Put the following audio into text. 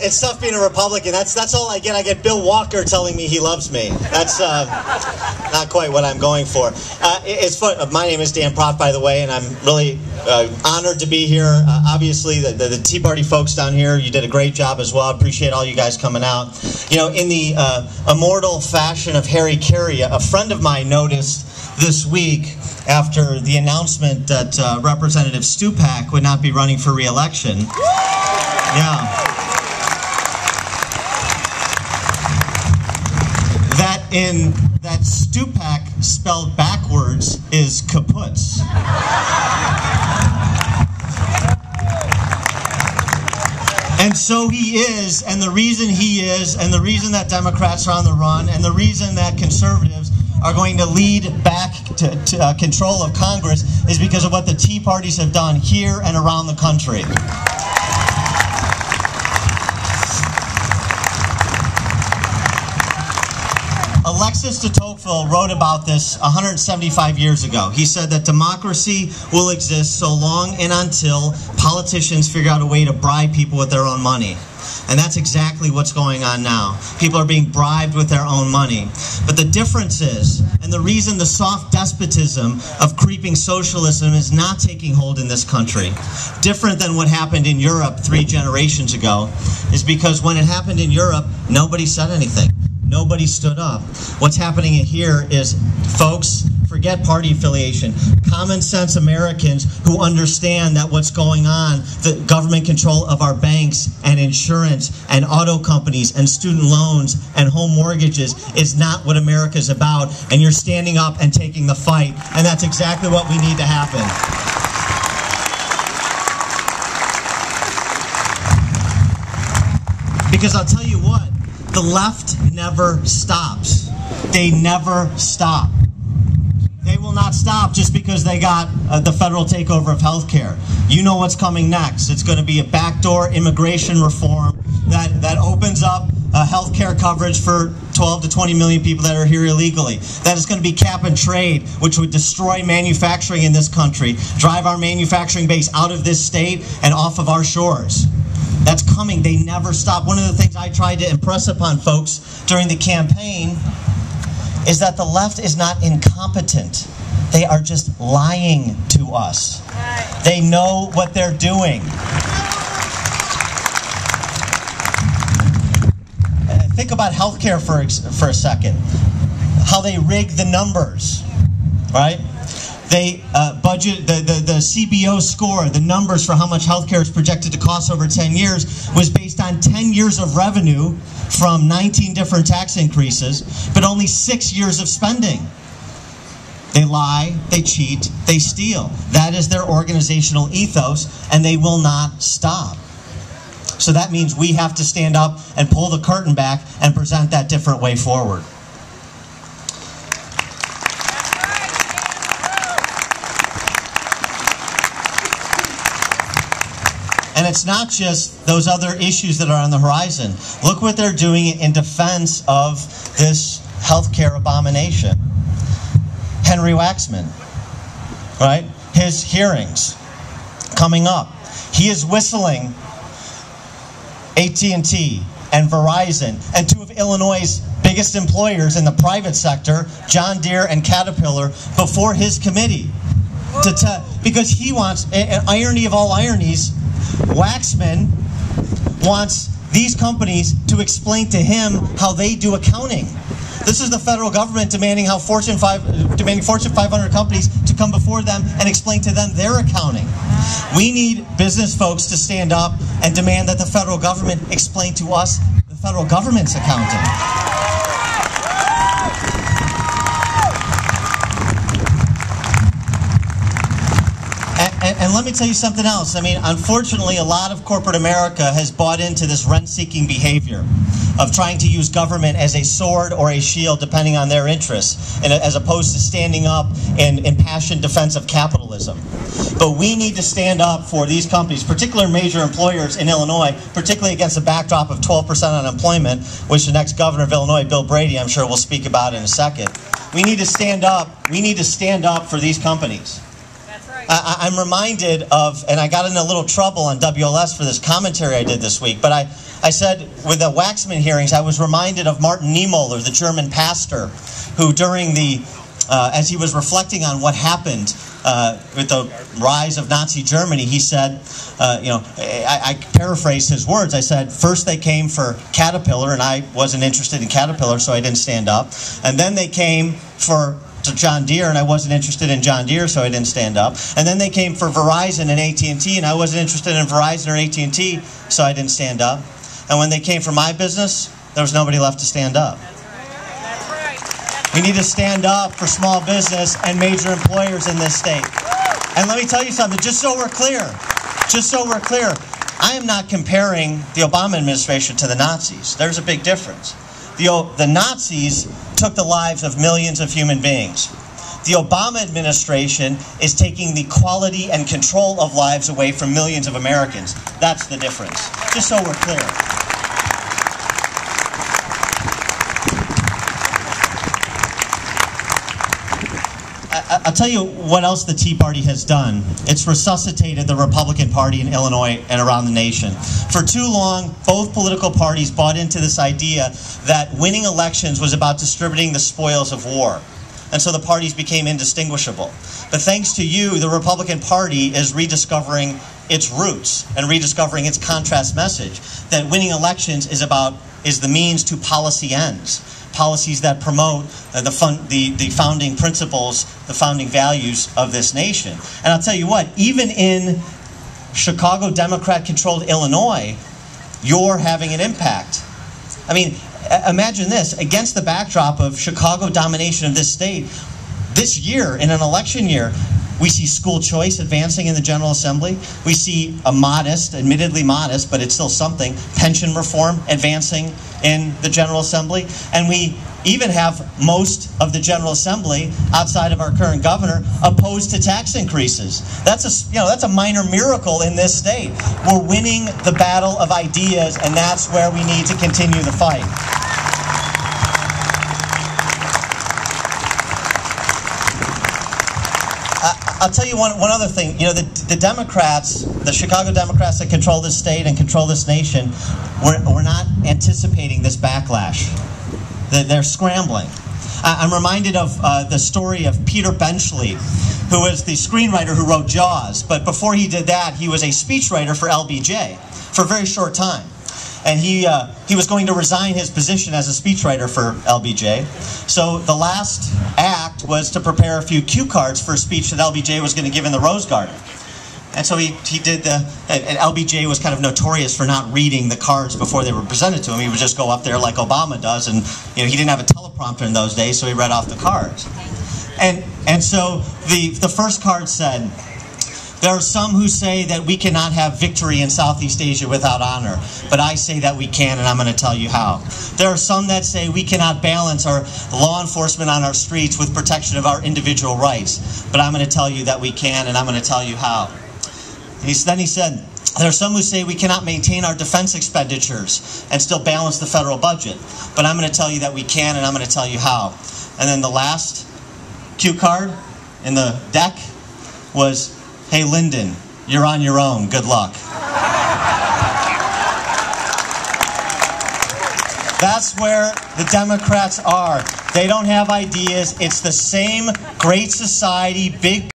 it's tough being a Republican. That's all I get. I get Bill Walker telling me he loves me. That's not quite what I'm going for. It's fun. My name is Dan Proft, by the way, and I'm really honored to be here. Obviously, the Tea Party folks down here, you did a great job as well. I appreciate all you guys coming out. You know, in the immortal fashion of Harry Carey, a friend of mine noticed this week, after the announcement that Representative Stupak would not be running for re-election. Yeah. That Stupak spelled backwards is kaputs. And so he is, and the reason he is, and the reason that Democrats are on the run, and the reason that conservatives are going to lead back to control of Congress is because of what the Tea Parties have done here and around the country. Alexis de Tocqueville wrote about this 175 years ago. He said that democracy will exist so long and until politicians figure out a way to bribe people with their own money. And that's exactly what's going on now. People are being bribed with their own money. But the difference is, and the reason the soft despotism of creeping socialism is not taking hold in this country, different than what happened in Europe 3 generations ago, is because when it happened in Europe, nobody said anything. Nobody stood up. What's happening here is, folks, forget party affiliation. Common sense Americans who understand that what's going on, the government control of our banks and insurance and auto companies and student loans and home mortgages is not what America's about. And you're standing up and taking the fight. And that's exactly what we need to happen. Because I'll tell you what, the left never stops. They never stop. They will not stop just because they got the federal takeover of health care. You know what's coming next. It's going to be a backdoor immigration reform that opens up health care coverage for 12 to 20 million people that are here illegally. That is going to be cap and trade, which would destroy manufacturing in this country, drive our manufacturing base out of this state and off of our shores. That's coming. They never stop. One of the things I tried to impress upon folks during the campaign is that the left is not incompetent. They are just lying to us. They know what they're doing. Think about healthcare for a second. How they rig the numbers, right? They budget, the CBO score, the numbers for how much healthcare is projected to cost over 10 years was based on 10 years of revenue from 19 different tax increases, but only 6 years of spending. They lie, they cheat, they steal. That is their organizational ethos, and they will not stop. So that means we have to stand up and pull the curtain back and present that different way forward. And it's not just those other issues that are on the horizon. Look what they're doing in defense of this healthcare abomination. Henry Waxman, right? His hearings coming up. He is whistling AT&T and Verizon and 2 of Illinois' biggest employers in the private sector, John Deere and Caterpillar, before his committee. Because he wants, an irony of all ironies, Waxman wants these companies to explain to him how they do accounting. This is the federal government demanding Fortune 500 companies to come before them and explain to them their accounting. We need business folks to stand up and demand that the federal government explain to us the federal government's accounting. And let me tell you something else. I mean, unfortunately, a lot of corporate America has bought into this rent-seeking behavior of trying to use government as a sword or a shield, depending on their interests, and as opposed to standing up in impassioned defense of capitalism. But we need to stand up for these companies, particular major employers in Illinois, particularly against a backdrop of 12% unemployment, which the next governor of Illinois, Bill Brady, I'm sure will speak about in a second. We need to stand up. We need to stand up for these companies. That's right. I'm reminded of, and I got in a little trouble on WLS for this commentary I did this week, but I said with the Waxman hearings, I was reminded of Martin Niemöller, the German pastor, who during the, as he was reflecting on what happened with the rise of Nazi Germany, he said, I paraphrased his words. I said, first they came for Caterpillar, and I wasn't interested in Caterpillar, so I didn't stand up. And then they came for John Deere, and I wasn't interested in John Deere, so I didn't stand up. And then they came for Verizon and AT&T, and I wasn't interested in Verizon or AT&T, so I didn't stand up. And when they came for my business, there was nobody left to stand up. We need to stand up for small business and major employers in this state. And let me tell you something, just so we're clear, I am not comparing the Obama administration to the Nazis. There's a big difference. The Nazis took the lives of millions of human beings. The Obama administration is taking the quality and control of lives away from millions of Americans. That's the difference, just so we're clear. I'll tell you what else the Tea Party has done. It's resuscitated the Republican Party in Illinois and around the nation. For too long, both political parties bought into this idea that winning elections was about distributing the spoils of war. And so the parties became indistinguishable. But thanks to you, the Republican Party is rediscovering its roots and rediscovering its contrast message that winning elections is the means to policy ends. Policies that promote the founding principles, the founding values of this nation. And I'll tell you what, even in Chicago Democrat-controlled Illinois, you're having an impact. I mean, imagine this, against the backdrop of Chicago domination of this state, this year, in an election year, we see school choice advancing in the General Assembly. We see a modest, admittedly modest, but it's still something, pension reform advancing in the General Assembly. And we even have most of the General Assembly, outside of our current governor, opposed to tax increases. That's a minor miracle in this state. We're winning the battle of ideas, and that's where we need to continue the fight. I'll tell you one other thing. You know, the Democrats, the Chicago Democrats that control this state and control this nation, we're not anticipating this backlash. They're scrambling. I'm reminded of the story of Peter Benchley, who was the screenwriter who wrote Jaws. But before he did that, he was a speechwriter for LBJ for a very short time. And he was going to resign his position as a speechwriter for LBJ. So the last act was to prepare a few cue cards for a speech that LBJ was going to give in the Rose Garden. And so he did and LBJ was kind of notorious for not reading the cards before they were presented to him. He would just go up there like Obama does, and he didn't have a teleprompter in those days, so he read off the cards. And so the first card said, "There are some who say that we cannot have victory in Southeast Asia without honor, but I say that we can, and I'm going to tell you how. There are some that say we cannot balance our law enforcement on our streets with protection of our individual rights, but I'm going to tell you that we can, and I'm going to tell you how." Then he said, "There are some who say we cannot maintain our defense expenditures and still balance the federal budget, but I'm going to tell you that we can, and I'm going to tell you how." And then the last cue card in the deck was, "Hey, Lyndon, you're on your own. Good luck." That's where the Democrats are. They don't have ideas. It's the same great society, big